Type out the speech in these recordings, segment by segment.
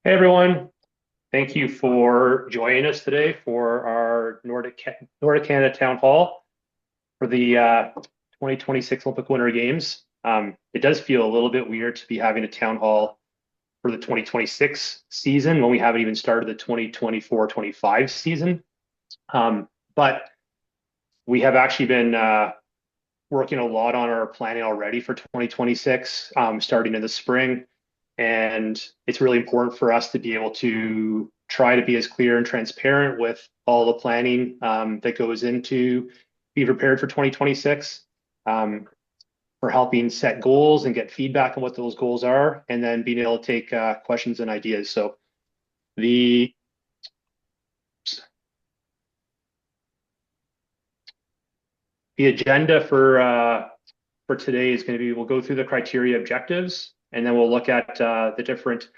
Hey everyone, thank you for joining us today for our Nordic Canada Town Hall for the 2026 Olympic Winter Games. It does feel a little bit weird to be having a town hall for the 2026 season when we haven't even started the 2024-25 season. But we have actually been working a lot on our planning already for 2026, starting in the spring. And it's really important for us to be able to try to be as clear and transparent with all the planning that goes into be prepared for 2026, for helping set goals and get feedback on what those goals are, and then being able to take questions and ideas. So the the agenda for today is going to be we'll go through the criteria objectives, and then we'll look at some different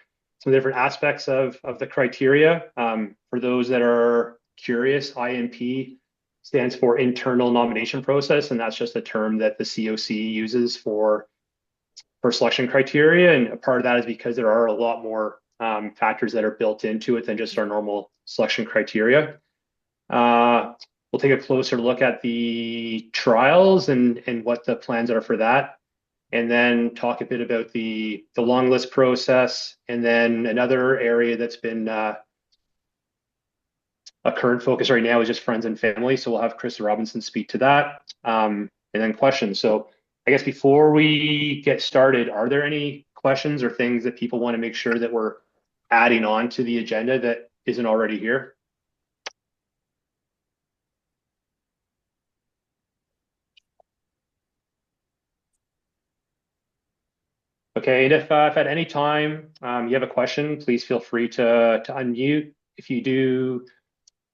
aspects of the criteria. For those that are curious, INP stands for internal nomination process, and that's just a term that the COC uses for selection criteria. And a part of that is because there are a lot more factors that are built into it than just our normal selection criteria. Uh, we'll take a closer look at the trials and what the plans are for that, and then talk a bit about the long list process. And then another area that's been a current focus right now is just friends and family. So we'll have Chris Robinson speak to that, and then questions. So I guess before we get started, are there any questions or things that people want to make sure that we're adding on to the agenda that isn't already here? Okay, and if at any time you have a question, please feel free to unmute. If you do,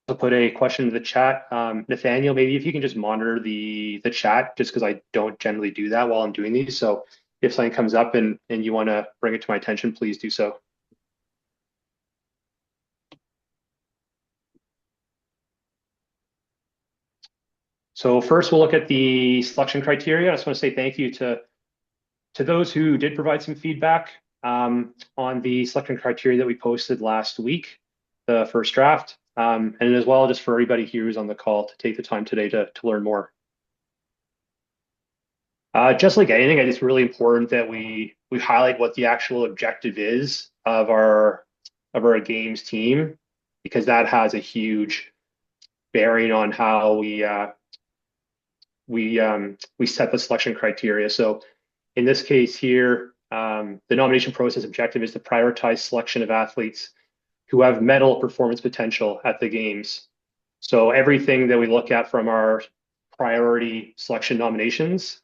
to put a question in the chat. Nathaniel, maybe if you can just monitor the chat, just because I don't generally do that while I'm doing these. So if something comes up and you want to bring it to my attention, please do so. So first, we'll look at the selection criteria. I just want to say thank you to those who did provide some feedback on the selection criteria that we posted last week, the first draft, and as well just for everybody here who's on the call to take the time today to learn more. Just like anything, I think it's really important that we highlight what the actual objective is of our games team, because that has a huge bearing on how we set the selection criteria. So in this case here, the nomination process objective is to prioritize selection of athletes who have medal performance potential at the games. So everything that we look at from our priority selection nominations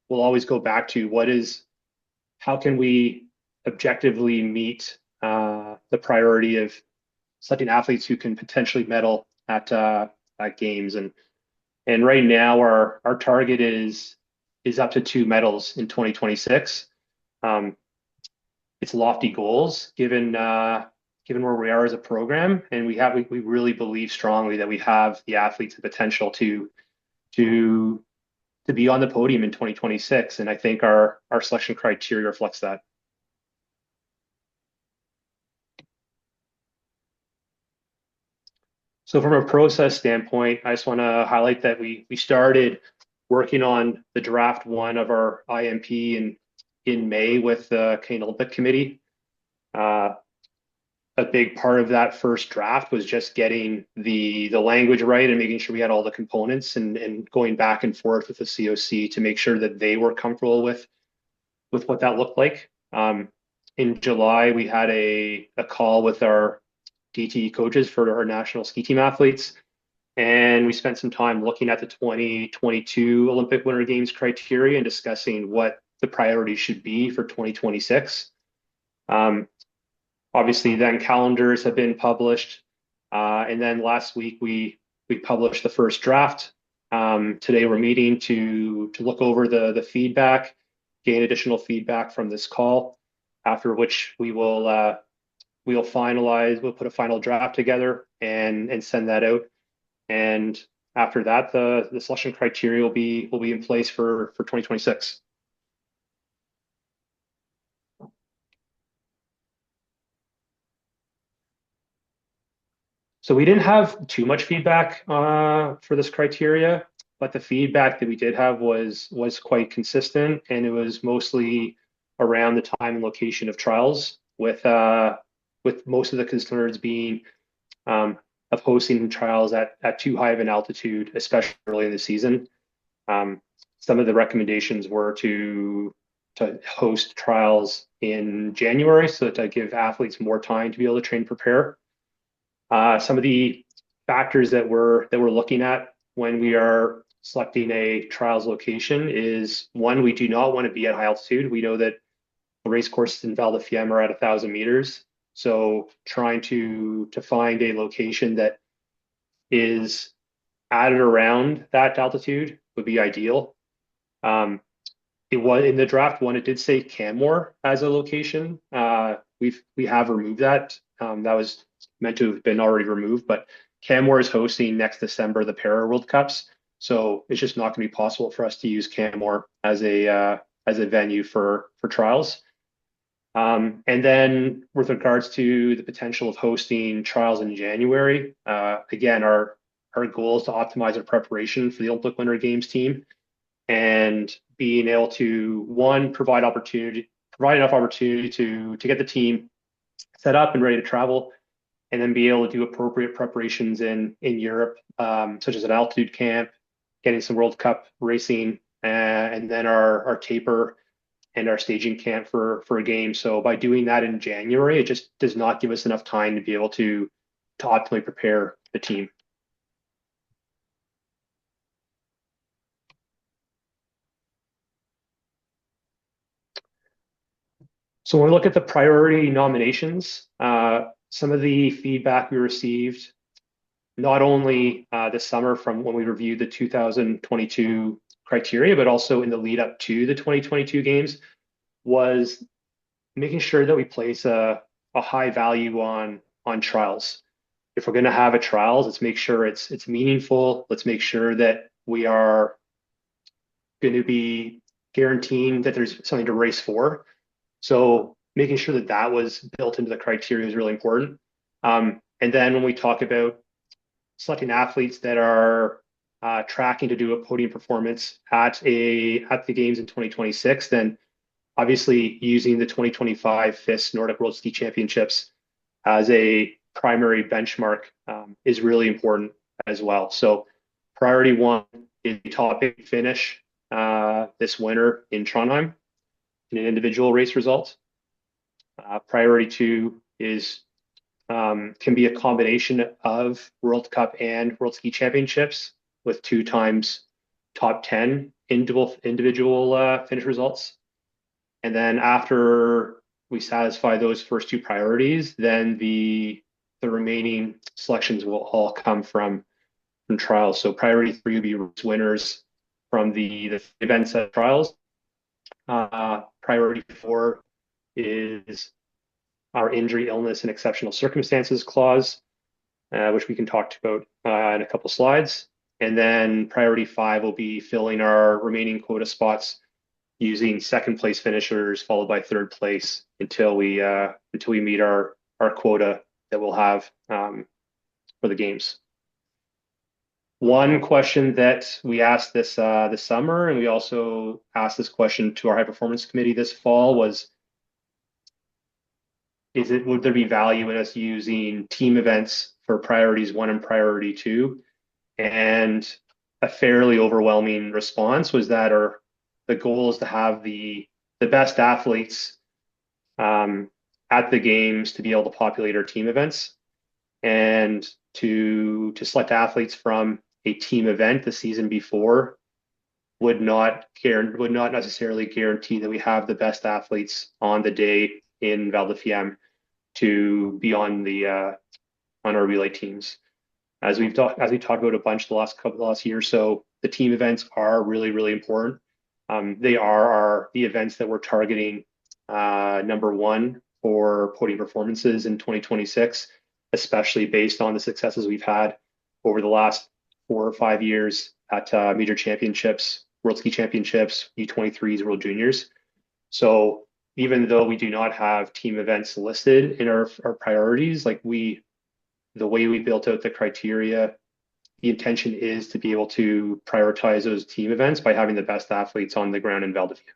will always go back to how can we objectively meet the priority of selecting athletes who can potentially medal at games. And right now our target is up to 2 medals in 2026. It's lofty goals given where we are as a program, and we really believe strongly that we have the athletes the potential to be on the podium in 2026, and I think our selection criteria reflects that. So from a process standpoint, I just want to highlight that we started working on the draft one of our INP in May with the Canadian Olympic Committee. Uh, a big part of that first draft was just getting the language right and making sure we had all the components, and going back and forth with the COC to make sure that they were comfortable with what that looked like. In July, we had a call with our DTE coaches for our national ski team athletes, and we spent some time looking at the 2022 Olympic Winter Games criteria and discussing what the priorities should be for 2026. Obviously, then calendars have been published, and then last week we published the first draft. Today we're meeting to look over the feedback, gain additional feedback from this call. After which we'll put a final draft together and send that out. And after that, the selection criteria will be in place for 2026. So we didn't have too much feedback for this criteria, but the feedback that we did have was quite consistent, and it was mostly around the time and location of trials, with most of the concerns being um, of hosting trials at too high of an altitude, especially early in the season. Um, some of the recommendations were to host trials in January so to give athletes more time to be able to train and prepare. Some of the factors that we're looking at when we are selecting a trials location is one, we do not want to be at high altitude. We know that the race courses in Val di Fiemme are at 1,000 meters. So trying to find a location that is at or around that altitude would be ideal. Um, it was in the draft one, it did say Canmore as a location. We have removed that. That was meant to have been already removed, but Canmore is hosting next December the Para World Cups, so it's just not going to be possible for us to use Canmore as a venue for trials. And then with regards to the potential of hosting trials in January, again, our goal is to optimize our preparation for the Olympic Winter Games team and being able to one provide enough opportunity to get the team set up and ready to travel, and then be able to do appropriate preparations in Europe, such as an altitude camp, getting some World Cup racing, and then our taper and our staging camp for a game. So by doing that in January, it just does not give us enough time to be able to optimally prepare the team. So when we look at the priority nominations, some of the feedback we received, not only this summer from when we reviewed the 2022 criteria, but also in the lead up to the 2022 games, was making sure that we place a high value on trials. If we're going to have a trials, let's make sure it's meaningful. Let's make sure that we are going to be guaranteeing that there's something to race for. So making sure that that was built into the criteria is really important. And then when we talk about selecting athletes that are tracking to do a podium performance at the games in 2026, then obviously using the 2025 FIS Nordic World Ski Championships as a primary benchmark is really important as well. So priority one is top eight finish this winter in Trondheim in an individual race result. Priority two is can be a combination of World Cup and World Ski Championships with 2 times top 10 individual finish results. And then after we satisfy those first two priorities, then the remaining selections will all come from trials. So priority three will be winners from the events at trials. Priority four is our injury, illness, and exceptional circumstances clause, which we can talk about in a couple slides. And then priority five will be filling our remaining quota spots using second place finishers followed by third place until we meet our quota that we'll have for the games. One question that we asked this summer, and we also asked this question to our high performance committee this fall, was would there be value in us using team events for priorities one and priority two? And a fairly overwhelming response was that the goal is to have the best athletes at the games to be able to populate our team events, and to select athletes from a team event the season before would not necessarily guarantee that we have the best athletes on the day in Val di Fiemme to be on our relay teams. As we talked about a bunch the last year or so, the team events are really, really important. They are the events that we're targeting number one for podium performances in 2026, especially based on the successes we've had over the last 4 or 5 years at major championships, World Ski Championships, U23s, World Juniors. So even though we do not have team events listed in our priorities, like the way we built out the criteria, the intention is to be able to prioritize those team events by having the best athletes on the ground in Val d'Isère.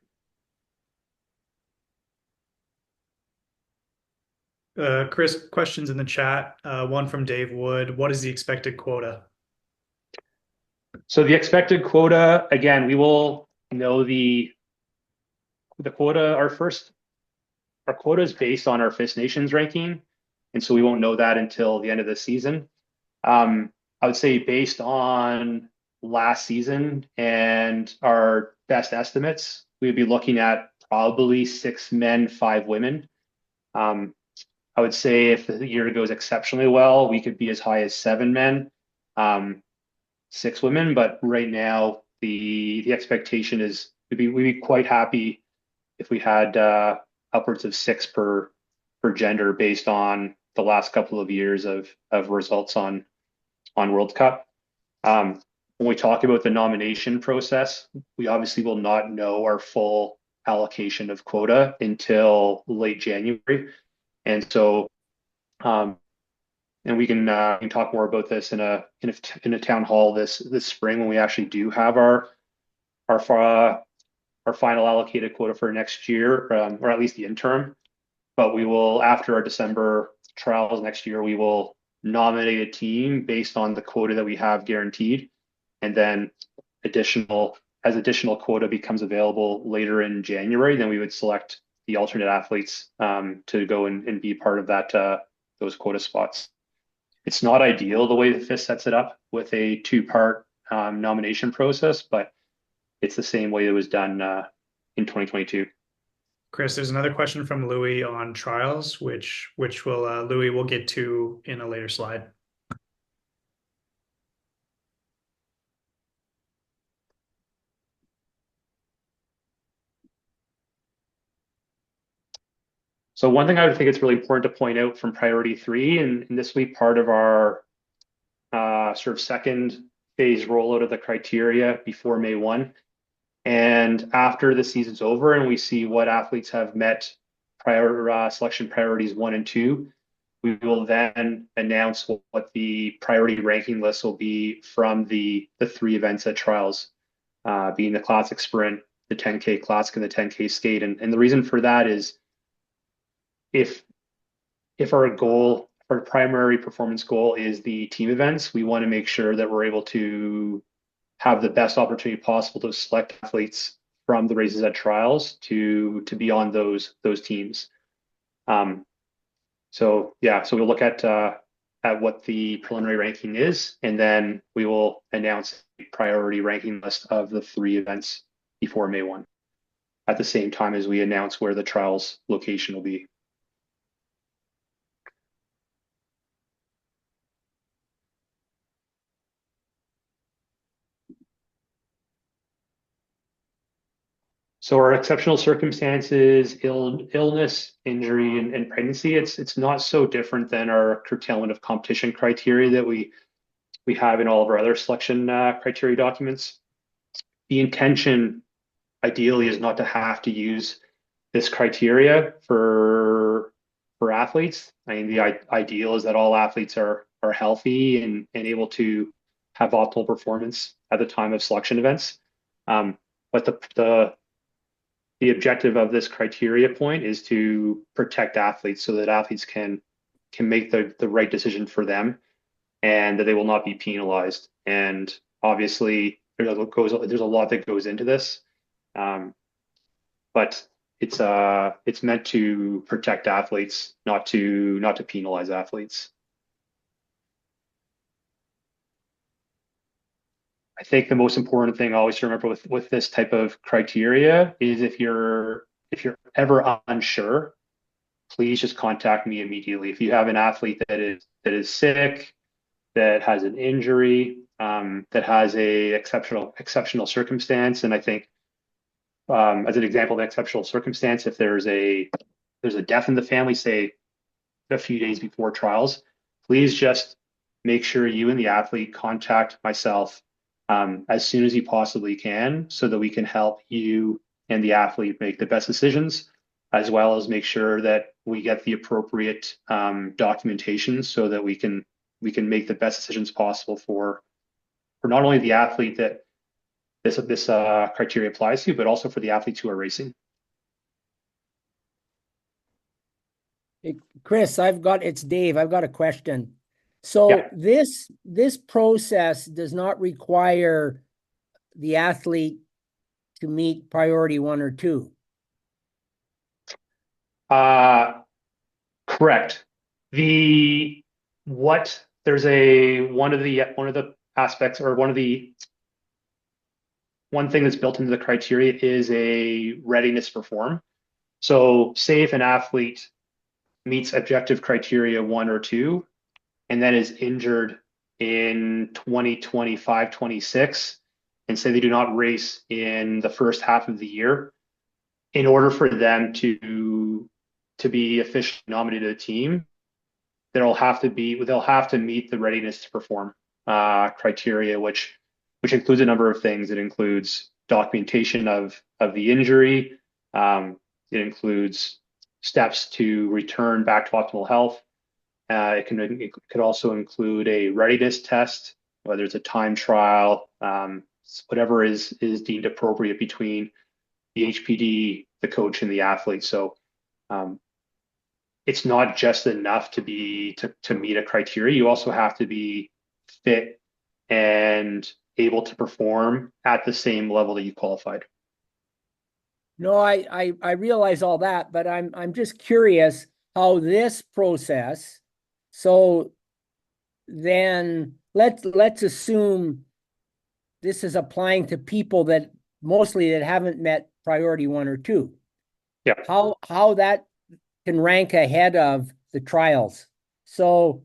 Chris, questions in the chat. One from Dave Wood. What is the expected quota? So the expected quota, again, we will know the quota. Our quota is based on our FIS Nations ranking, and so we won't know that until the end of the season. I would say based on last season and our best estimates, we would be looking at probably 6 men, 5 women. I would say if the year goes exceptionally well, we could be as high as 7 men, 6 women. But right now, the expectation is we'd be quite happy if we had upwards of 6 per gender based on the last couple of years of results on World Cup. When we talk about the nomination process, we obviously will not know our full allocation of quota until late January. And so, and we can talk more about this in a town hall this spring when we actually do have our final allocated quota for next year, or at least the interim. But we will, after our December trials next year, we will nominate a team based on the quota that we have guaranteed, and then as additional quota becomes available later in January, then we would select the alternate athletes to go and be part of those quota spots. It's not ideal the way the FIS sets it up with a 2-part nomination process, but it's the same way it was done in 2022. Chris, there's another question from Louis on trials, which Louis will get to in a later slide. So one thing I would think it's really important to point out from priority 3, and this will be part of our sort of second phase rollout of the criteria before May 1. And after the season's over and we see what athletes have met selection priorities 1 and 2, we will then announce what the priority ranking list will be from the 3 events at trials, being the Classic Sprint, the 10K Classic, and the 10K Skate. And the reason for that is if our primary performance goal is the team events, we want to make sure that we're able to have the best opportunity possible to select athletes from the races at trials to be on those teams. So we'll look at what the preliminary ranking is, and then we will announce a priority ranking list of the 3 events before May 1, at the same time as we announce where the trials location will be. So our exceptional circumstances, illness, injury, and pregnancy, it's not so different than our curtailment of competition criteria that we have in all of our other selection criteria documents. The intention, ideally, is not to have to use this criteria for athletes. I mean, the ideal is that all athletes are healthy and able to have optimal performance at the time of selection events. But the objective of this criteria point is to protect athletes so that athletes can make the right decision for them and that they will not be penalized. And obviously, there's a lot that goes into this, but it's meant to protect athletes, not to penalize athletes. I think the most important thing always to remember with this type of criteria is if you're ever unsure, please just contact me immediately. If you have an athlete that is sick, that has an injury, that has a exceptional circumstance, and I think as an example of an exceptional circumstance, if there's a death in the family, say a few days before trials, please just make sure you and the athlete contact myself as soon as you possibly can so that we can help you and the athlete make the best decisions, as well as make sure that we get the appropriate documentation so that we can we can make the best decisions possible for not only the athlete that this criteria applies to, but also for the athletes who are racing. Hey, Chris, it's Dave. I've got a question. So Yeah. this process does not require the athlete to meet priority 1 or 2. Correct. The what there's a one of the aspects or one thing that's built into the criteria is a readiness to perform. So say if an athlete meets objective criteria 1 or 2 and then is injured in 2025, 26, and say they do not race in the first half of the year, in order for them to be officially nominated to the team, they'll have to meet the readiness to perform criteria, which includes a number of things. It includes documentation of the injury. It includes steps to return back to optimal health. It could also include a readiness test, whether it's a time trial, whatever is deemed appropriate between the HPD, the coach, and the athlete. So it's not just enough to meet a criteria. You also have to be fit and able to perform at the same level that you qualified. No, I realize all that, but I'm just curious how this process. So then let's assume this is applying to people that mostly that haven't met priority 1 or 2. Yeah. How that can rank ahead of the trials. So,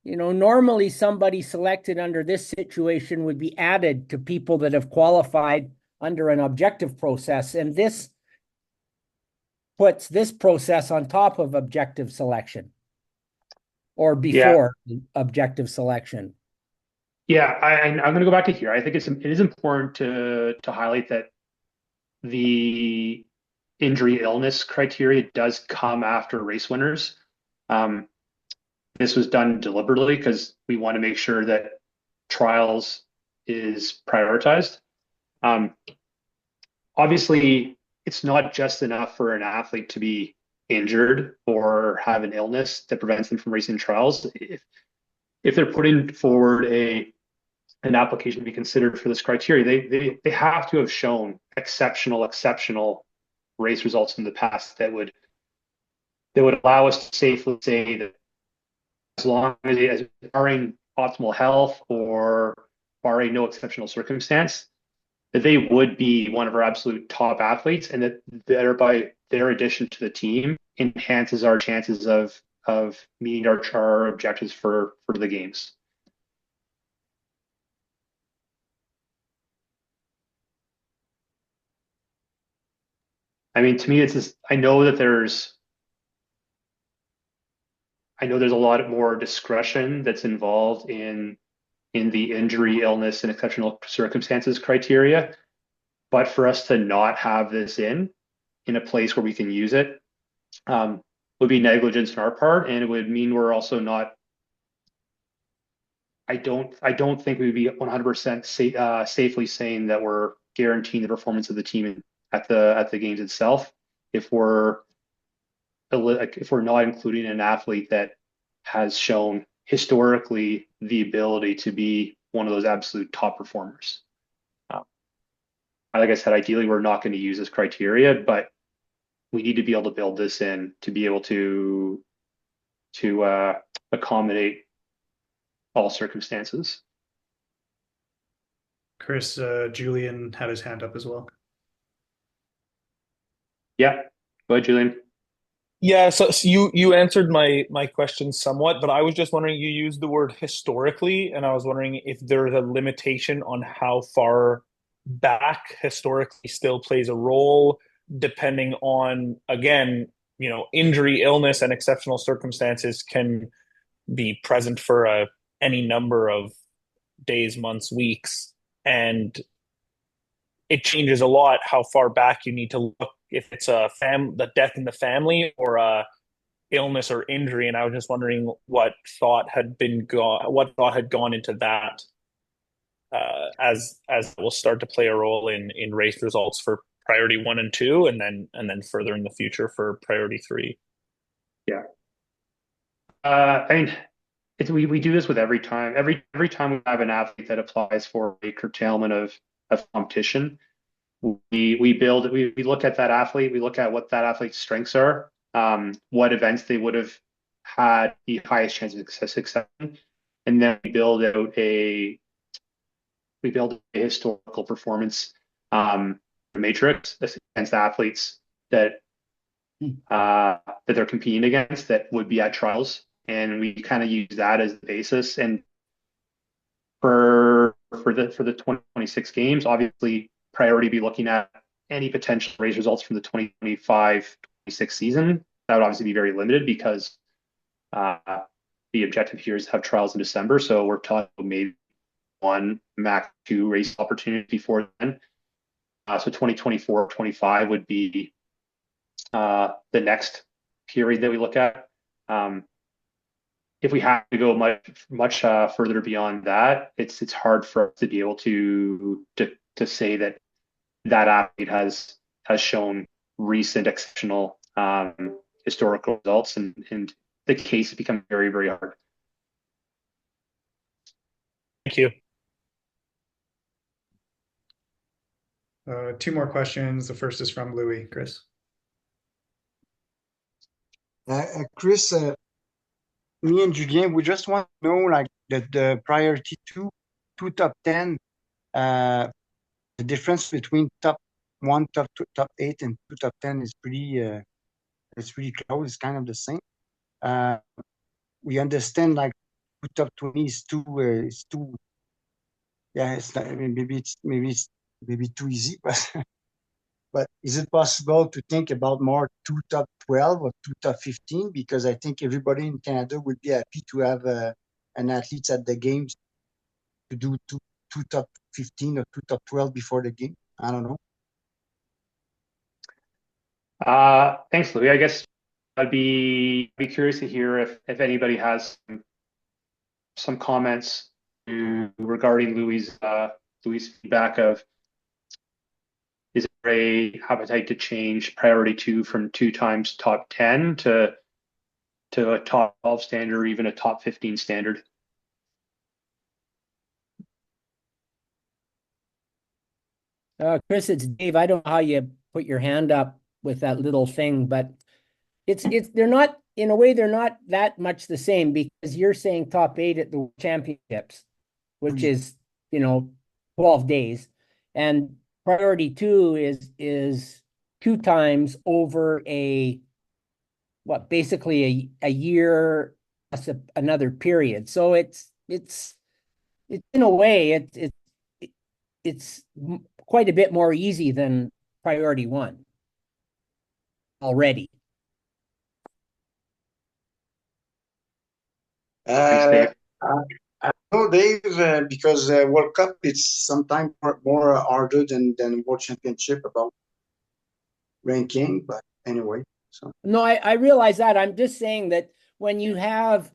normally somebody selected under this situation would be added to people that have qualified under an objective process. And this puts this process on top of objective selection or before objective selection. Yeah, I'm going to go back to here. I think it is important to highlight that the injury illness criteria does come after race winners. This was done deliberately because we want to make sure that trials is prioritized. Obviously, it's not just enough for an athlete to be injured or have an illness that prevents them from racing trials. If they're putting forward an application to be considered for this criteria, they have to have shown exceptional race results in the past that would allow us to safely say that as long as barring optimal health or barring no exceptional circumstance, that they would be one of our absolute top athletes, and that thereby their addition to the team enhances our chances of meeting our objectives for the games. I mean, to me, it's just, I know there's a lot more discretion that's involved in the injury, illness, and exceptional circumstances criteria. But for us to not have this in a place where we can use it would be negligence on our part, and it would mean we're also not. I don't think we'd be 100% safely saying that we're guaranteeing the performance of the team at the games itself if we're not including an athlete that has shown historically the ability to be one of those absolute top performers. Like I said, ideally, we're not going to use this criteria, but we need to be able to build this in to be able to accommodate all circumstances. Chris, Julian had his hand up as well. Yeah, go ahead, Julian. Yeah, so you answered my question somewhat, but I was just wondering, you used the word historically, and I was wondering if there's a limitation on how far back historically still plays a role, depending on, again, injury, illness, and exceptional circumstances can be present for any number of days, months, weeks, and it changes a lot how far back you need to look if it's the death in the family or illness or injury, and I was just wondering what thought had gone into that, as will start to play a role in race results for priority 1 and 2, and then further in the future for priority 3. Yeah. I mean, we do this with every time. Every time we have an athlete that applies for a curtailment of competition, we look at that athlete, we look at what that athlete's strengths are, what events they would have had the highest chance of success in, and then we build a historical performance matrix against athletes that that they're competing against that would be at trials, and we kind of use that as the basis. And for the 2026 games, obviously priority be looking at any potential race results from the 2025-26 season. That would obviously be very limited because the objective here is to have trials in December. So we're talking maybe 1, max 2 race opportunities before then. So 2024-25 would be the next period that we look at. If we have to go much further beyond that, it's hard for us to be able to say that athlete has shown recent exceptional historical results, and the case has become very, very hard. Thank you. 2 more questions. The first is from Louis. Chris. Chris, me and Julien, we just want to know, like, the priority two top 10, the difference between top 1, top 2, top 8, and 2 top 10 is it's pretty close. It's kind of the same. We understand, like, 2 top 20 is too yeah, it's not, I mean, maybe too easy, but is it possible to think about more 2 top 12 or 2 top 15? Because I think everybody in Canada would be happy to have an athlete at the games to do 2 top 15 or 2 top 12 before the game. I don't know. Thanks, Louis. I guess I'd be curious to hear if anybody has some comments regarding Louis' feedback of, is there a appetite to change priority 2 from 2 times top 10 to a top 12 standard or even a top 15 standard? Chris, it's Dave. I don't know how you put your hand up with that little thing, but they're not, in a way, they're not that much the same, because you're saying top 8 at the championships, which is 12 days, and priority 2 is 2 times over basically a year plus another period. So it's in a way it's quite a bit more easy than priority 1 already. Thanks, Dave. I know, Dave, because World Cup, it's sometimes more harder than World Championship about ranking, but anyway. So No, I realize that. I'm just saying that when you have,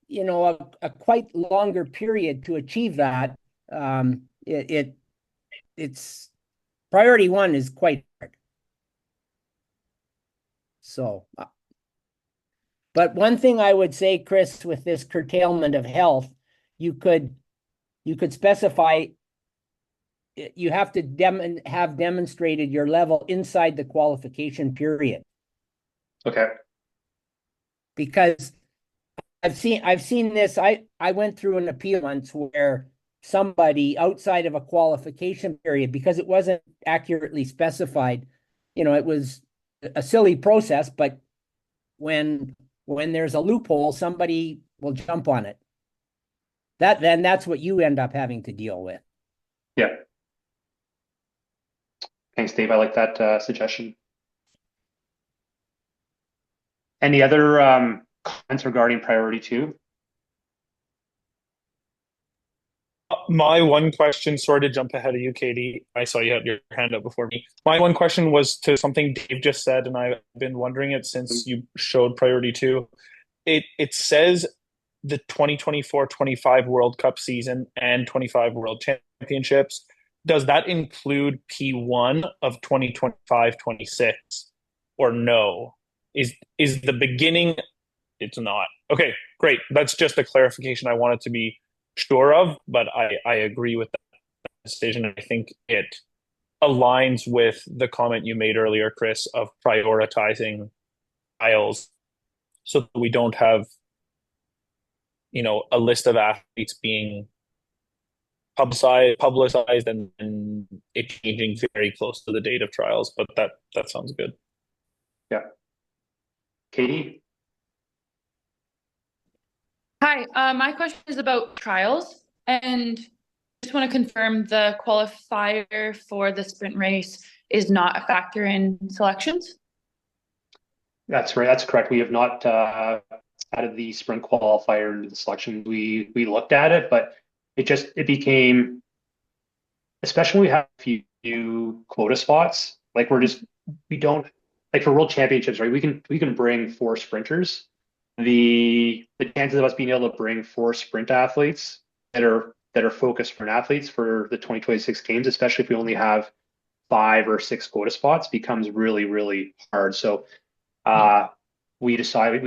a quite longer period to achieve that, it's priority 1 is quite hard. So, but one thing I would say, Chris, with this curtailment of health, you could specify you have to have demonstrated your level inside the qualification period. Okay. Because I've seen this. I went through an appeal once where somebody outside of a qualification period, because it wasn't accurately specified, it was a silly process, but when there's a loophole, somebody will jump on it. Then that's what you end up having to deal with. Yeah. Thanks, Dave. I like that suggestion. Any other comments regarding priority 2? My one question, sorry to jump ahead of you, Katie. I saw you had your hand up before me. My one question was to something Dave just said, and I've been wondering it since you showed priority two. It says the 2024-25 World Cup season and 25 World Championships. Does that include P1 of 2025-26 or no? Is the beginning it's not. Okay, great. That's just a clarification I wanted to be sure of, but I agree with that decision. I think it aligns with the comment you made earlier, Chris, of prioritizing trials so that we don't have, a list of athletes being publicized and it changing very close to the date of trials. But that sounds good. Yeah. Katie? Hi, my question is about trials, and just want to confirm the qualifier for the sprint race is not a factor in selections. That's right. That's correct. We have not added the sprint qualifier into the selection. We looked at it, but it became, especially when we have a few quota spots, like we don't like for world championships, right? We can bring 4 sprinters. The chances of us being able to bring 4 sprint athletes that are focused sprint athletes for the 2026 games, especially if we only have 5 or 6 quota spots, becomes really, really hard. So we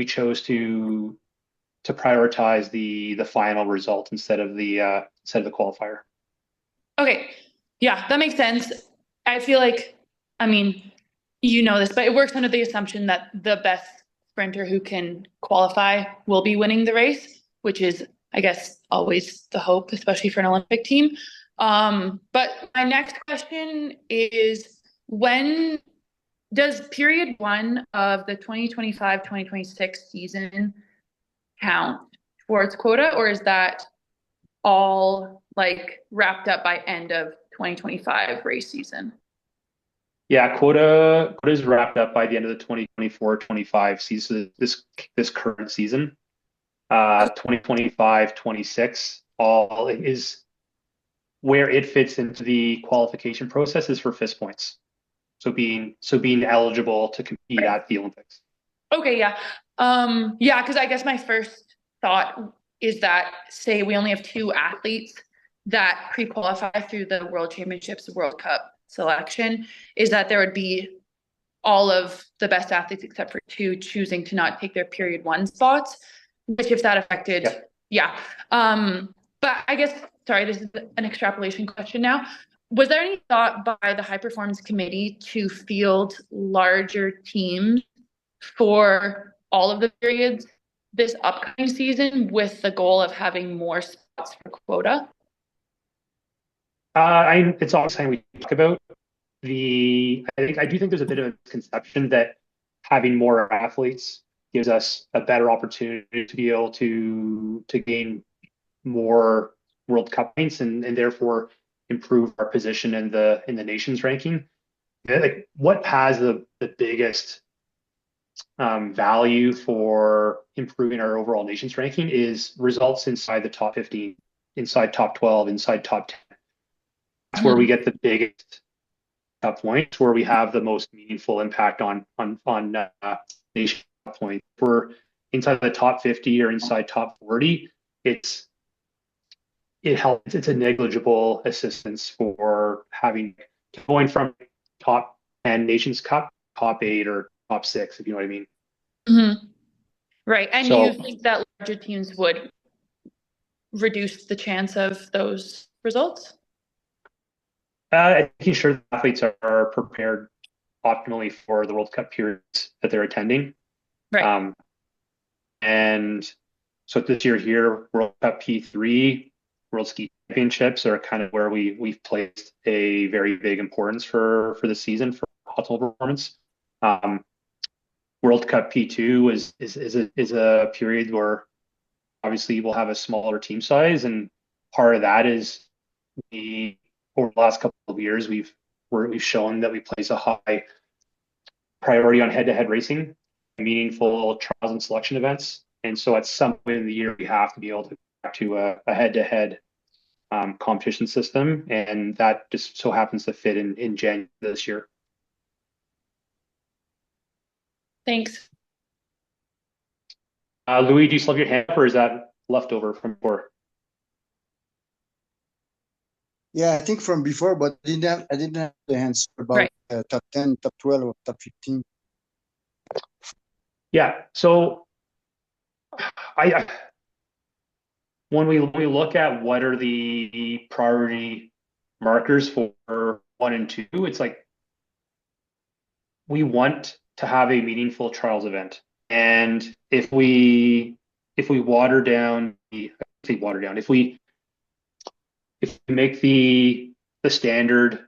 chose to prioritize the final result instead of the qualifier. Okay, yeah, that makes sense. I feel like, I mean, you know this, but it works under the assumption that the best sprinter who can qualify will be winning the race, which is, I guess, always the hope, especially for an Olympic team. But my next question is, when does period 1 of the 2025-2026 season count towards quota, or is that all like wrapped up by end of 2025 race season? Yeah, quota is wrapped up by the end of the 2024-25 season. This current season, 2025-26, all is where it fits into the qualification process is for FIS points. So being eligible to compete at the Olympics. Okay, yeah. Yeah, because I guess my first thought is that, say we only have 2 athletes that pre-qualify through the World Championships, the World Cup selection, is that there would be all of the best athletes except for 2 choosing to not take their period 1 spots, which if that affected, yeah. But I guess, sorry, this is an extrapolation question now. Was there any thought by the high performance committee to field larger teams for all of the periods this upcoming season with the goal of having more spots for quota? It's always something we talk about. I do think there's a bit of a misconception that having more athletes gives us a better opportunity to be able to gain more World Cup points and therefore improve our position in the nations ranking. Like what has the biggest value for improving our overall nations ranking is results inside the top 15, inside top 12, inside top 10. That's where we get the biggest points, where we have the most meaningful impact on nation points. If we're inside the top 50 or inside top 40, it helps. It's a negligible assistance for going from top 10 Nations Cup, top 8 or top 6, if you know what I mean. Mm-hmm. Right. And you think that larger teams would reduce the chance of those results? Making sure the athletes are prepared optimally for the World Cup periods that they're attending. Right. And so this year here, World Cup P3, World Ski Championships are kind of where we've placed a very big importance for the season for optimal performance. World Cup P2 is a period where obviously we'll have a smaller team size, and part of that is over the last couple of years we've shown that we place a high priority on head-to-head racing, meaningful trials and selection events, and so at some point in the year we have to be able to go back to a head-to-head competition system, and that just so happens to fit in January this year. Thanks. Louis, do you still have your hand up, or is that leftover from before? Yeah, I think from before, but I didn't have the answer about Right. top 10, top 12, or top 15. Yeah. So I when we look at what are the priority markers for 1 and 2, it's like we want to have a meaningful trials event. And if we water down if we make the standard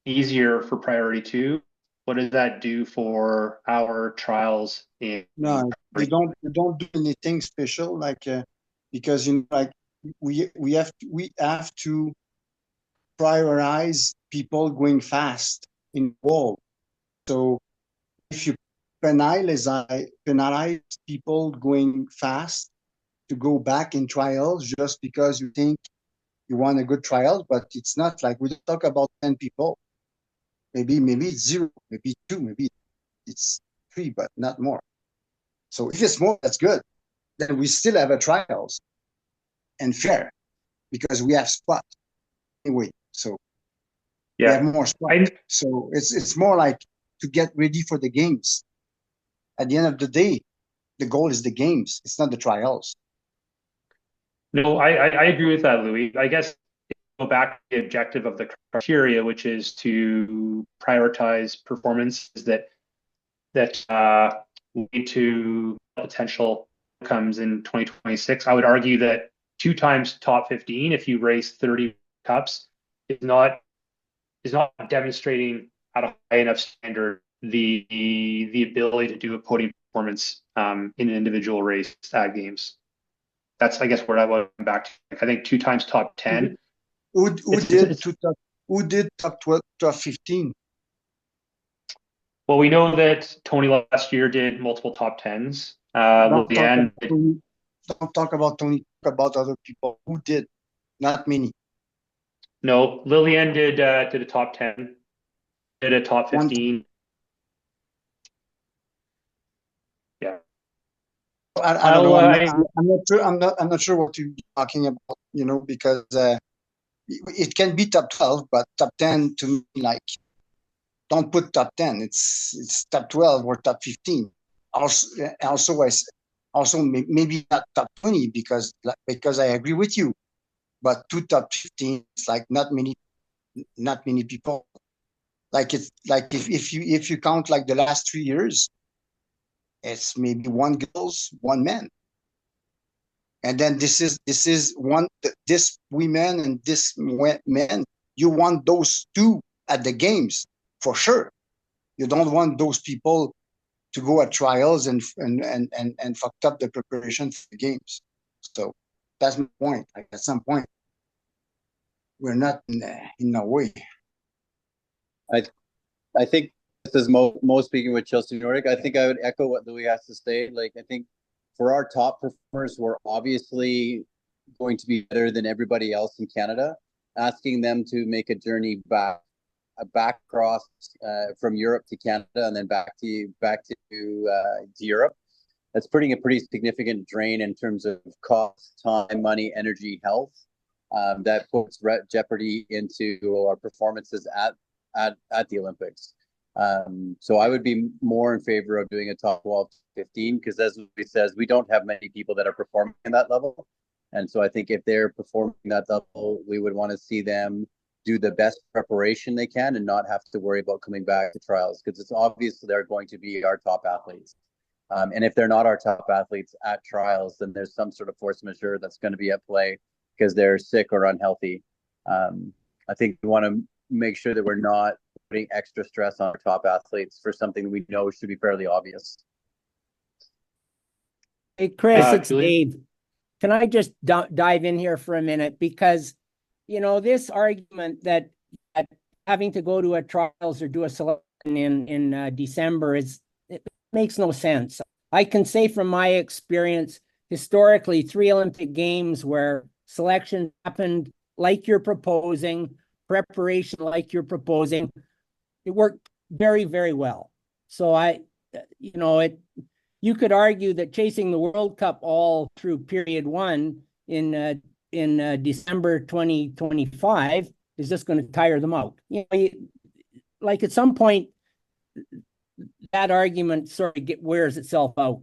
easier for priority 2, what does that do for our trials in No, we don't do anything special, like because like we have to prioritize people going fast in the world. So if you penalize people going fast to go back in trials just because you think you want a good trial, but it's not like we talk about 10 people. Maybe it's 0, maybe 2, maybe it's 3, but not more. So if it's more, that's good. Then we still have a trials and fair because we have spot anyway. So we have more spot. So it's more like to get ready for the games. At the end of the day, the goal is the games. It's not the trials. No, I agree with that, Louis. I guess go back to the objective of the criteria, which is to prioritize performances that lead to potential outcomes in 2026. I would argue that 2 times top 15, if you race 30 cups, is not demonstrating at a high enough standard the ability to do a podium performance in an individual race at games. That's, I guess, where I went back to. I think 2 times top 10. Who did top 12, top 15? Well, we know that Tony last year did multiple top 10s. Liliane, don't talk about Tony, talk about other people who did, not many. No, Liliane did a top 10, did a top 15. Yeah. I don't know. I'm not sure. I'm not sure what you're talking about. Because it can be top 12, but top 10 to me, like, don't put top 10. It's top 12 or top 15. Also, maybe not top 20 because I agree with you. But 2 top 15, it's like not many people. Like it's like if you count like the last 3 years, it's maybe 1 girls, 1 man. And then this is this women and this men. You want those 2 at the games for sure. You don't want those people to go at trials and fucked up the preparation for the games. So that's my point. Like at some point, we're not in a way. I think this is Mo speaking with Chelsea Nordiq. I think I would echo what Louis has to say. Like, I think for our top performers, we're obviously going to be better than everybody else in Canada. Asking them to make a journey back across from Europe to Canada and then back to Europe, that's putting a pretty significant drain in terms of cost, time, money, energy, health. That puts jeopardy into our performances at the Olympics. So I would be more in favor of doing a top 12, 15, because as Louis says, we don't have many people that are performing at that level. And so I think if they're performing that level, we would want to see them do the best preparation they can and not have to worry about coming back to trials, because it's obvious they're going to be our top athletes. And if they're not our top athletes at trials, then there's some sort of force majeure that's going to be at play because they're sick or unhealthy. I think we want to make sure that we're not putting extra stress on our top athletes for something we know should be fairly obvious. Hey, Chris, it's Dave. Can I just dive in here for a minute? Because, this argument that having to go to a trials or do a selection in December it makes no sense. I can say from my experience, historically, 3 Olympic Games where selection happened like you're proposing, preparation like you're proposing. It worked very, very well. So you could argue that chasing the World Cup all through period one in December 2025 is just going to tire them out. Like at some point, that argument sort of wears itself out.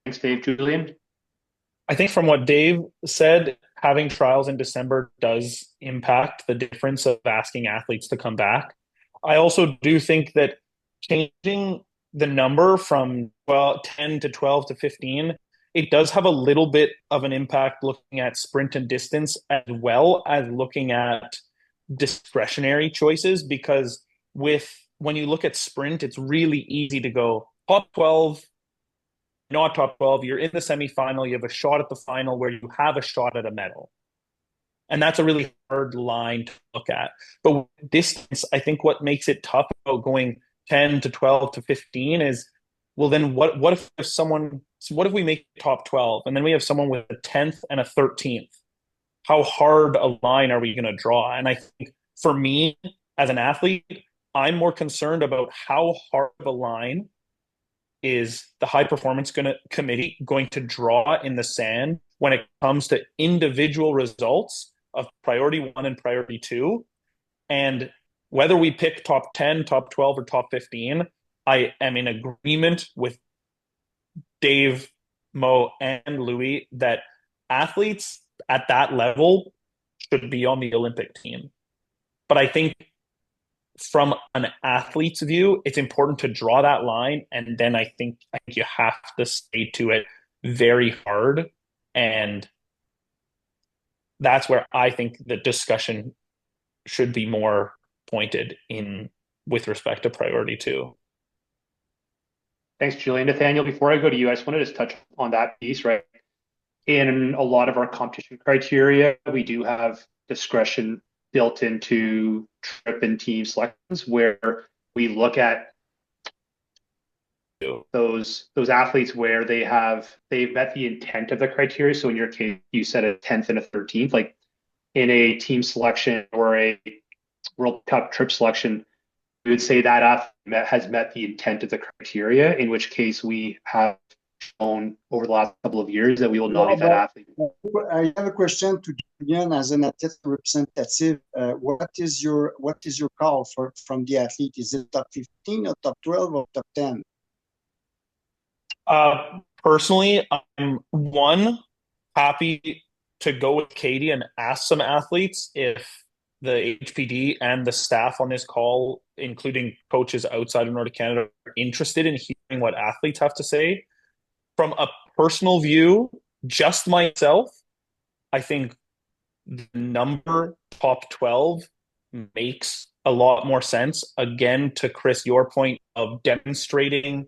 Thanks, Dave. Julian? I think from what Dave said, having trials in December does impact the difference of asking athletes to come back. I also do think that changing the number from 10 to 12 to 15, it does have a little bit of an impact looking at sprint and distance as well as looking at discretionary choices, because when you look at sprint, it's really easy to go top 12, not top 12, you're in the semifinal, you have a shot at the final where you have a shot at a medal. And that's a really hard line to look at. But distance, I think what makes it tough about going 10 to 12 to 15 is, well, then what if we make top 12 and then we have someone with a 10th and a 13th? How hard a line are we going to draw? And I think for me as an athlete, I'm more concerned about how hard of a line is the high performance committee going to draw in the sand when it comes to individual results of priority 1 and priority 2. And whether we pick top 10, top 12, or top 15, I am in agreement with Dave, Mo, and Louis that athletes at that level should be on the Olympic team. But I think from an athlete's view, it's important to draw that line, and then I think you have to stay to it very hard, and that's where I think the discussion should be more pointed in with respect to priority 2. Thanks, Julian. Nathaniel, before I go to you, I just want to just touch on that piece, right? In a lot of our competition criteria, we do have discretion built into trip and team selections where we look at those athletes where they've met the intent of the criteria. So in your case, you said a 10th and a 13th, like in a team selection or a World Cup trip selection, we would say that athlete has met the intent of the criteria, in which case we have shown over the last couple of years that we will nominate that athlete. I have a question to Julian as an athlete representative. What is your call from the athlete? Is it top 15 or top 12 or top 10? Personally, I'm happy to go with Katie and ask some athletes if the HPD and the staff on this call, including coaches outside of Nordic Canada, are interested in hearing what athletes have to say. From a personal view, just myself, I think the number top 12 makes a lot more sense. Again, to Chris, your point of demonstrating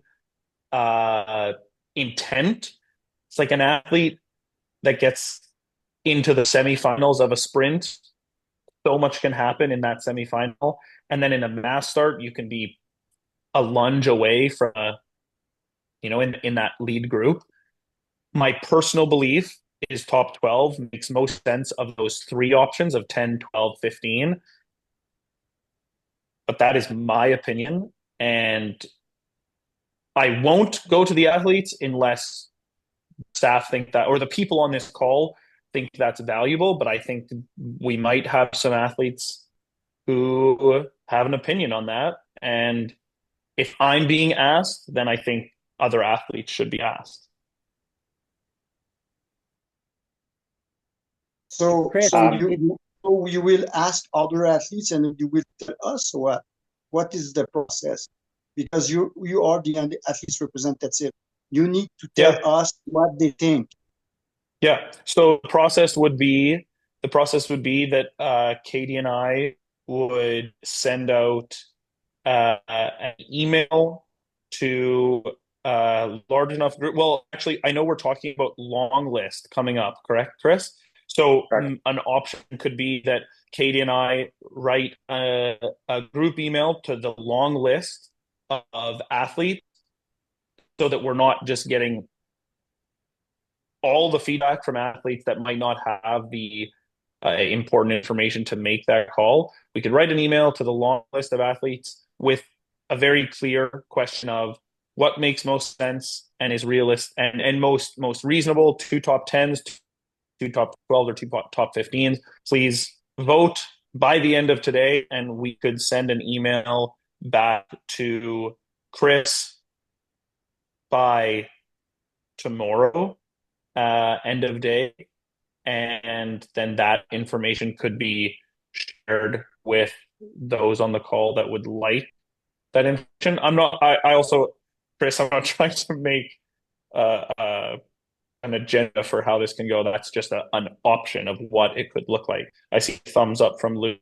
intent. It's like an athlete that gets into the semifinals of a sprint. So much can happen in that semifinal. And then in a mass start, you can be a lunge away from in that lead group. My personal belief is top 12 makes most sense of those 3 options of 10, 12, 15. But that is my opinion. And I won't go to the athletes unless staff think that, or the people on this call think that's valuable. But I think we might have some athletes who have an opinion on that. And if I'm being asked, then I think other athletes should be asked. So, Chris, you will ask other athletes and you will tell us what is the process? Because you are the athletes representative. You need to tell us what they think. Yeah. So the process would be that Katie and I would send out an email to a large enough group. Well, actually, I know we're talking about long list coming up, correct, Chris? So an option could be that Katie and I write a group email to the long list of athletes so that we're not just getting all the feedback from athletes that might not have the important information to make that call. We could write an email to the long list of athletes with a very clear question of what makes most sense and is realistic and most reasonable. 2 top 10s, 2 top 12s, or 2 top 15s. Please vote by the end of today, and we could send an email back to Chris by tomorrow, end of day, and then that information could be shared with those on the call that would like that information. I also, Chris, I'm not trying to make an agenda for how this can go. That's just an option of what it could look like. I see thumbs up from Louis.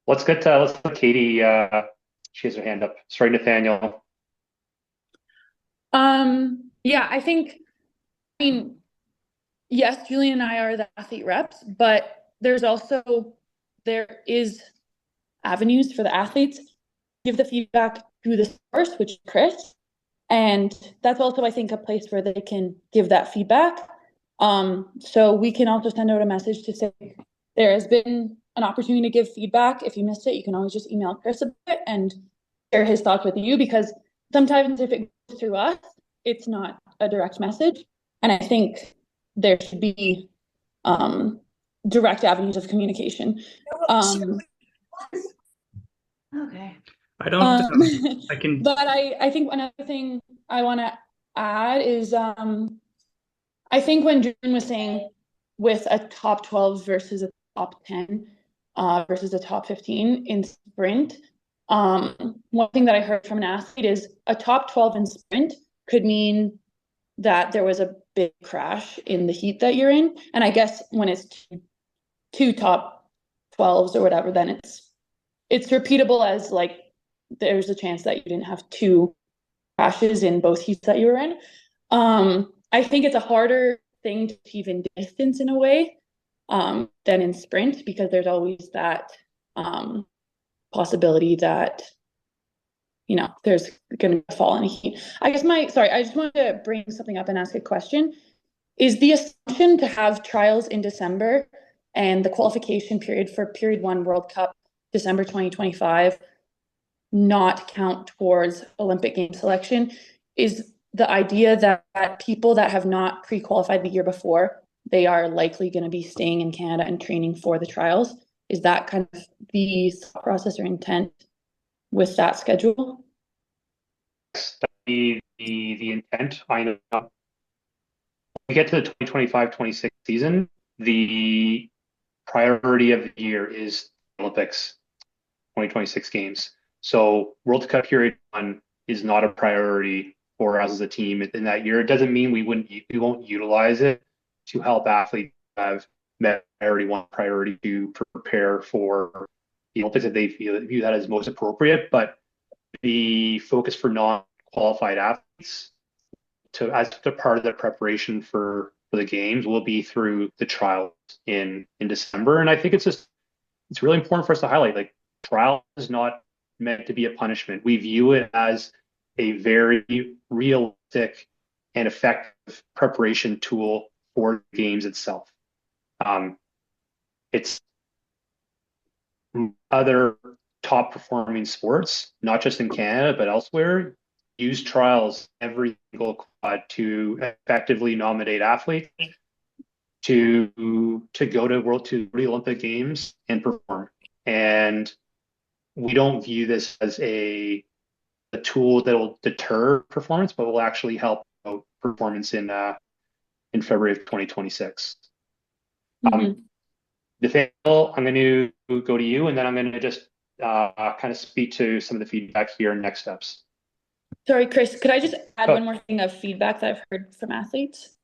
Let's get Katie. She has her hand up. Sorry, Nathaniel. Yeah, I mean, yes, Julian and I are the athlete reps, but there is avenues for the athletes to give the feedback to the source, which is Chris. And that's also, I think, a place where they can give that feedback. So we can also send out a message to say there has been an opportunity to give feedback. If you missed it, you can always just email Chris a bit and share his thoughts with you, because sometimes if it goes through us, it's not a direct message. And I think there should be direct avenues of communication. Okay. I don't. I can. But I think another thing I want to add is I think when Jordan was saying with a top 12 versus a top 10 versus a top 15 in sprint, one thing that I heard from an athlete is a top 12 in sprint could mean that there was a big crash in the heat that you're in. And I guess when it's two top 12s or whatever, then it's repeatable as like there's a chance that you didn't have 2 crashes in both heats that you were in. I think it's a harder thing to achieve in distance in a way than in sprint, because there's always that possibility that, you know, there's going to be a fall in a heat. I just wanted to bring something up and ask a question. Is the assumption to have trials in December and the qualification period for Period 1 World Cup December 2025 not count towards Olympic game selection? Is the idea that people that have not pre-qualified the year before, they are likely going to be staying in Canada and training for the trials? Is that kind of the thought process or intent with that schedule? The intent. I know. When we get to the 2025-26 season, the priority of the year is Olympics 2026 games. So World Cup Period 1 is not a priority for us as a team in that year. It doesn't mean we won't utilize it to help athletes have met priority to prepare for the Olympics if they view that as most appropriate. But the focus for non-qualified athletes as part of their preparation for the games will be through the trials in December. And I think it's really important for us to highlight, like, trial is not meant to be a punishment. We view it as a very realistic and effective preparation tool for the games itself. It's other top performing sports, not just in Canada, but elsewhere, use trials every single quad to effectively nominate athletes to go to the Olympic Games and perform. And we don't view this as a tool that will deter performance, but will actually help performance in February of 2026. Nathaniel, I'm going to go to you, and then I'm going to just kind of speak to some of the feedback here and next steps. Sorry, Chris, could I just add one more thing of feedback that I've heard from athletes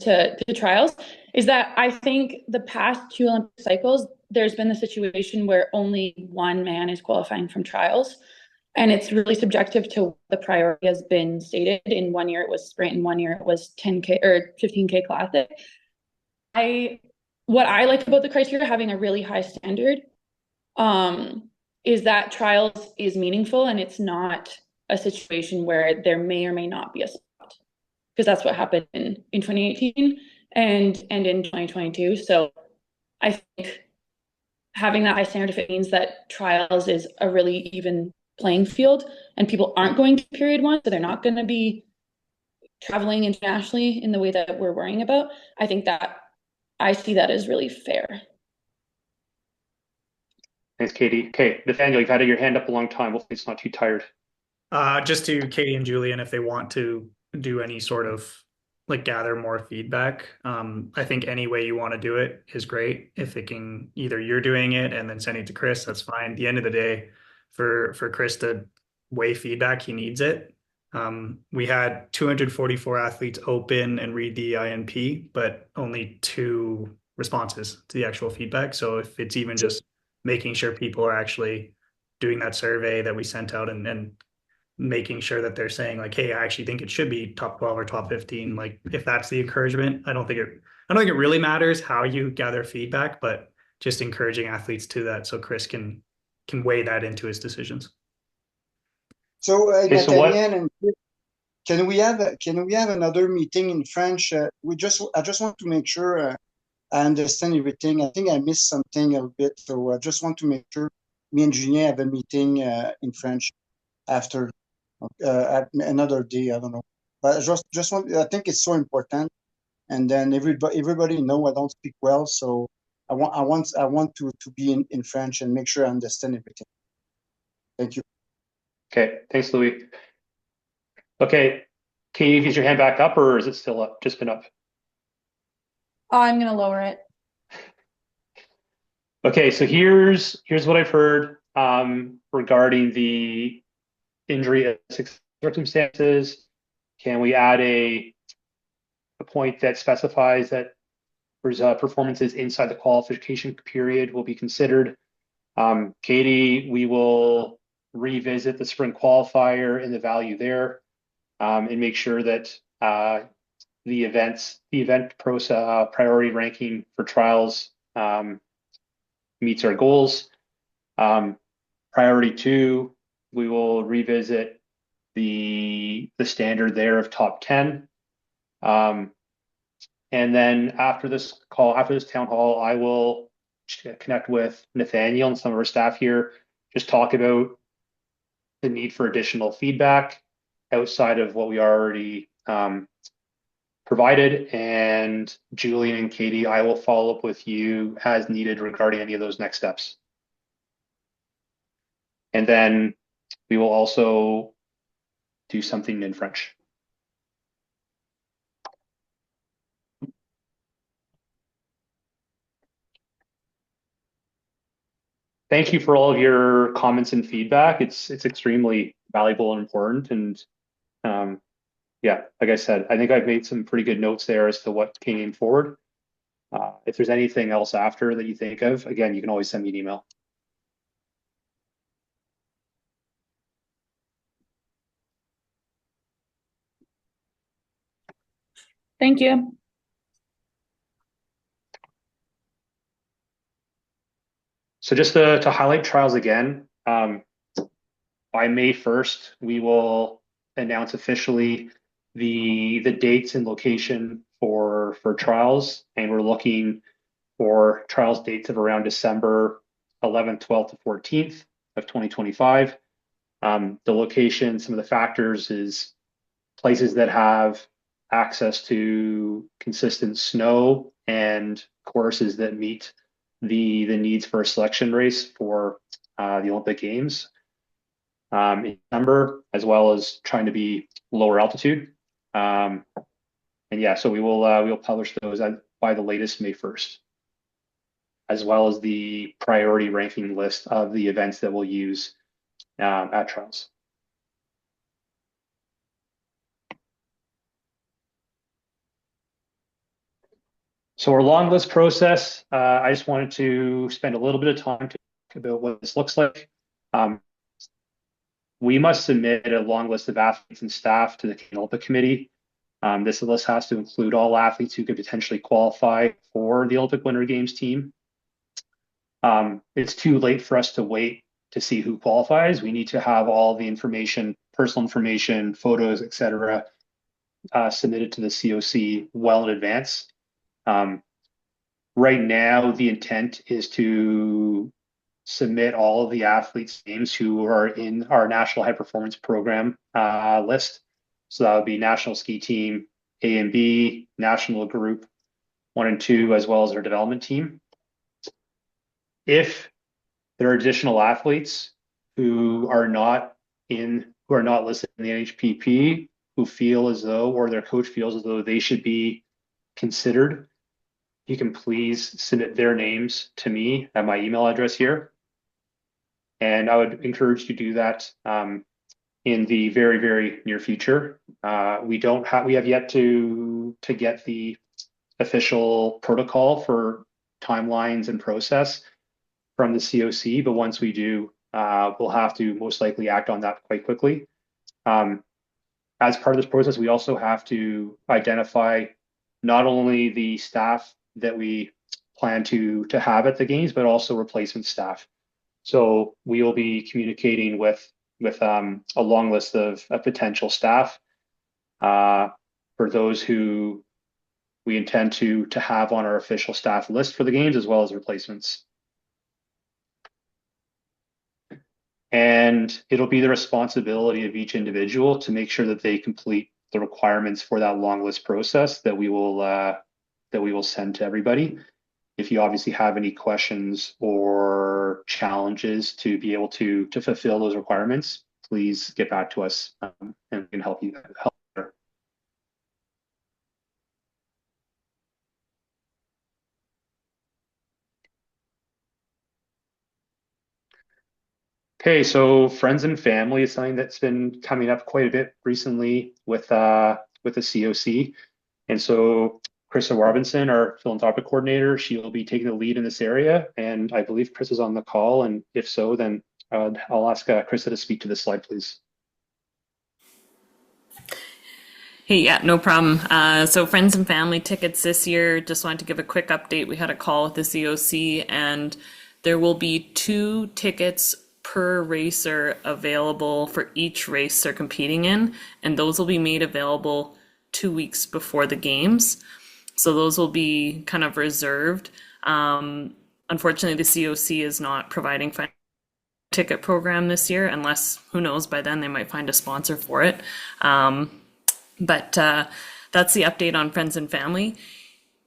to trials? Is that I think the past 2 Olympic cycles, there's been the situation where only one man is qualifying from trials. And it's really subjective to what the priority has been stated. In 1 year it was sprint, in 1 year it was 10K or 15K classic. What I like about the criteria having a really high standard is that trials is meaningful, and it's not a situation where there may or may not be a spot, because that's what happened in 2018 and in 2022. So I think having that high standard, if it means that trials is a really even playing field and people aren't going to period one, so they're not going to be traveling internationally in the way that we're worrying about, I think that I see that as really fair. Thanks, Katie. Okay, Nathaniel, you've had your hand up a long time. Hopefully it's not too tired. Just to Katie and Julian, if they want to do any sort of like gather more feedback, I think any way you want to do it is great. If it can, either you're doing it and then sending it to Chris, that's fine. At the end of the day, for Chris to weigh feedback, he needs it. We had 244 athletes open and read the INP, but only 2 responses to the actual feedback. So if it's even just making sure people are actually doing that survey that we sent out and making sure that they're saying like, hey, I actually think it should be top 12 or top 15. Like if that's the encouragement, I don't think it really matters how you gather feedback, but just encouraging athletes to that so Chris can weigh that into his decisions. So, Okay, so Nathaniel, and can we have another meeting in French? I just want to make sure I understand everything. I think I missed something a bit, so I just want to make sure me and Julien have a meeting in French after at another day. I don't know, but I just want. I think it's so important, and then everybody know I don't speak well, so I want to be in French and make sure I understand everything. Thank you. Okay, thanks, Louis. Okay, Katie, is your hand back up or is it still up? Just been up. I'm going to lower it. Okay, so here's what I've heard regarding the injury circumstances. Can we add a point that specifies that performances inside the qualification period will be considered? Katie, we will revisit the spring qualifier and the value there, and make sure that the event process priority ranking for trials meets our goals. Priority 2, we will revisit the standard there of top 10. And then after this town hall, I will connect with Nathaniel and some of our staff here, just talk about the need for additional feedback outside of what we already provided. And Julian and Katie, I will follow up with you as needed regarding any of those next steps. And then we will also do something in French. Thank you for all of your comments and feedback. It's extremely valuable and important. And yeah, like I said, I think I've made some pretty good notes there as to what came forward. If there's anything else after that you think of, again, you can always send me an email. Thank you. So just to highlight trials again, by May 1st, we will announce officially the dates and location for trials, and we're looking for trials dates of around December 11th, 12th to 14th of 2025. The location, some of the factors is places that have access to consistent snow and courses that meet the needs for a selection race for the Olympic Games in December, as well as trying to be lower altitude. And yeah, so we'll publish those by the latest May 1st, as well as the priority ranking list of the events that we'll use at trials. So our long list process, I just wanted to spend a little bit of time to talk about what this looks like. We must submit a long list of athletes and staff to the Canadian Olympic Committee. This list has to include all athletes who could potentially qualify for the Olympic Winter Games team. It's too late for us to wait to see who qualifies. We need to have all the information personal information, photos, etc., submitted to the COC well in advance. Right now, the intent is to submit all of the athletes' names who are in our National High Performance Program list. So that would be National Ski Team A and B, National Group 1 and 2, as well as our development team. If there are additional athletes who are not listed in the NHPP, who feel as though, or their coach feels as though they should be considered, you can please submit their names to me at my email address here. And I would encourage you to do that in the very, very near future. We have yet to get the official protocol for timelines and process from the COC, but once we do, we'll have to most likely act on that quite quickly. As part of this process, we also have to identify not only the staff that we plan to have at the games, but also replacement staff. So we will be communicating with a long list of potential staff for those who we intend to have on our official staff list for the games, as well as replacements. And it'll be the responsibility of each individual to make sure that they complete the requirements for that long list process that we will send to everybody. If you obviously have any questions or challenges to be able to fulfill those requirements, please get back to us and we can help you. Okay, so friends and family is something that's been coming up quite a bit recently with the COC. And so Krista Robinson, our philanthropic coordinator, she will be taking the lead in this area. And I believe Chris is on the call. And if so, then I'll ask Krista to speak to this slide, please. Hey, yeah, no problem. So friends and family tickets this year, just wanted to give a quick update. We had a call with the COC and there will be 2 tickets per racer available for each race they're competing in. And those will be made available 2 weeks before the games. So those will be kind of reserved. Unfortunately, the COC is not providing ticket program this year, unless, who knows, by then they might find a sponsor for it. But that's the update on friends and family.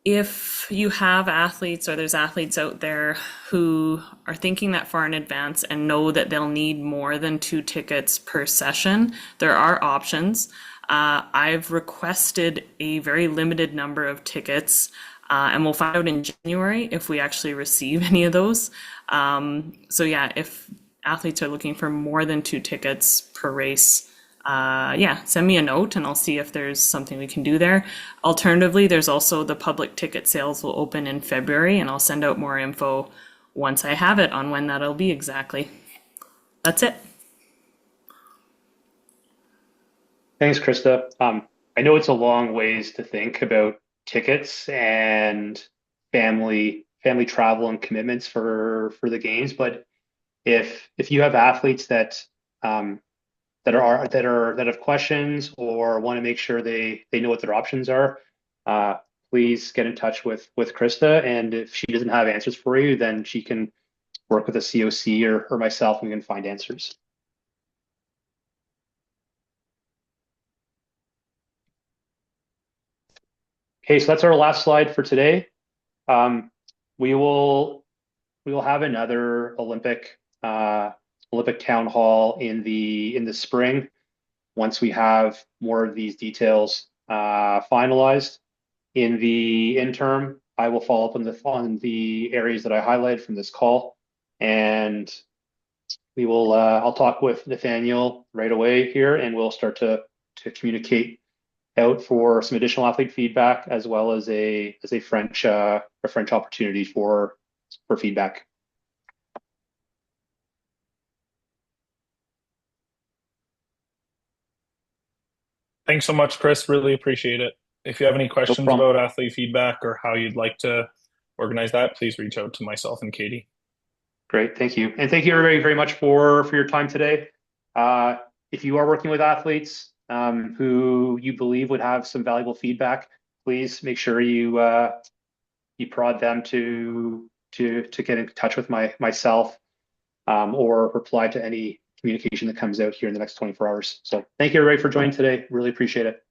If you have athletes or there's athletes out there who are thinking that far in advance and know that they'll need more than 2 tickets per session, there are options. I've requested a very limited number of tickets, and we'll find out in January if we actually receive any of those. So yeah, if athletes are looking for more than 2 tickets per race, yeah, send me a note and I'll see if there's something we can do there. Alternatively, there's also the public ticket sales will open in February, and I'll send out more info once I have it on when that'll be exactly. That's it. Thanks, Krista. I know it's a long ways to think about tickets and family travel and commitments for the games, but if you have athletes that have questions or want to make sure they know what their options are, please get in touch with Krista. And if she doesn't have answers for you, then she can work with a COC or myself, and we can find answers. Okay, so that's our last slide for today. We will have another Olympic town hall in the spring once we have more of these details finalized. In the interim, I will follow up on the areas that I highlighted from this call, and we will I'll talk with Nathaniel right away here, and we'll start to communicate out for some additional athlete feedback, as well as a French opportunity for feedback. Thanks so much, Chris. Really appreciate it. If you have any questions about athlete feedback or how you'd like to organize that, please reach out to myself and Katie. Great, thank you. And thank you everybody very much for your time today. if you are working with athletes who you believe would have some valuable feedback, please make sure you prod them to get in touch with myself or reply to any communication that comes out here in the next 24 hours. So thank you everybody for joining today. Really appreciate it.